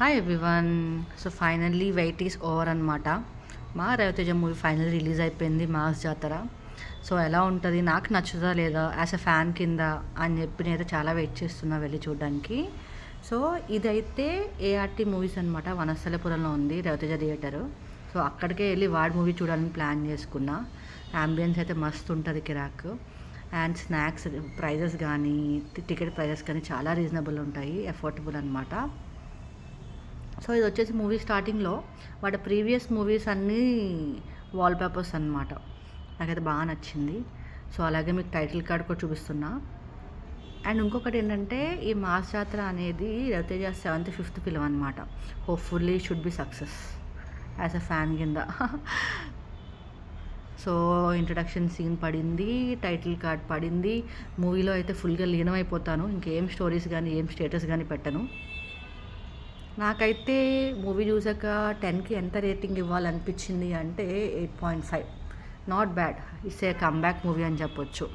Hi everyone. So finally wait is over అనమాట. మా Ravi Teja movie final release అయిపోయింది, mass Jathara. So ఎలా ఉంటుంది, నాకు నచ్చుదా లేదా యాజ్ అ ఫ్యాన్ కింద అని చెప్పి నేనైతే చాలా వెయిట్ చేస్తున్నా వెళ్ళి చూడడానికి. సో ఇదైతే ఏఆర్టీ మూవీస్ అనమాట, వనస్థలపురంలో ఉంది రవితేజ థియేటరు. సో అక్కడికే వెళ్ళి వాడి మూవీ చూడాలని ప్లాన్ చేసుకున్నా. అంబియన్స్ అయితే మస్తు ఉంటుంది, కిరాక్. అండ్ స్నాక్స్ ప్రైజెస్ కానీ టికెట్ ప్రైజెస్ కానీ చాలా రీజనబుల్ ఉంటాయి, అఫోర్డబుల్ అనమాట. సో ఇది వచ్చేసి మూవీ స్టార్టింగ్లో వాటి ప్రీవియస్ మూవీస్ అన్నీ వాల్పేపర్స్ అనమాట. నాకైతే బాగా నచ్చింది. సో అలాగే మీకు టైటిల్ కార్డ్ కూడా చూపిస్తున్నా. అండ్ ఇంకొకటి ఏంటంటే, ఈ మాస్ జాతర అనేది రవితేజ 7th 5th ఫిల్మ్ అనమాట. Hopefully should be success as a fan కింద. సో ఇంట్రడక్షన్ సీన్ పడింది, టైటిల్ కార్డ్ పడింది. మూవీలో అయితే ఫుల్గా లీనమైపోతాను, ఇంకేం స్టోరీస్ కానీ ఏం స్టేటస్ కానీ పెట్టను. నాకైతే మూవీ చూసాక 10కి ఎంత రేటింగ్ ఇవ్వాలనిపించింది అంటే 8.5. Not bad. It's a comeback movie అని చెప్పొచ్చు.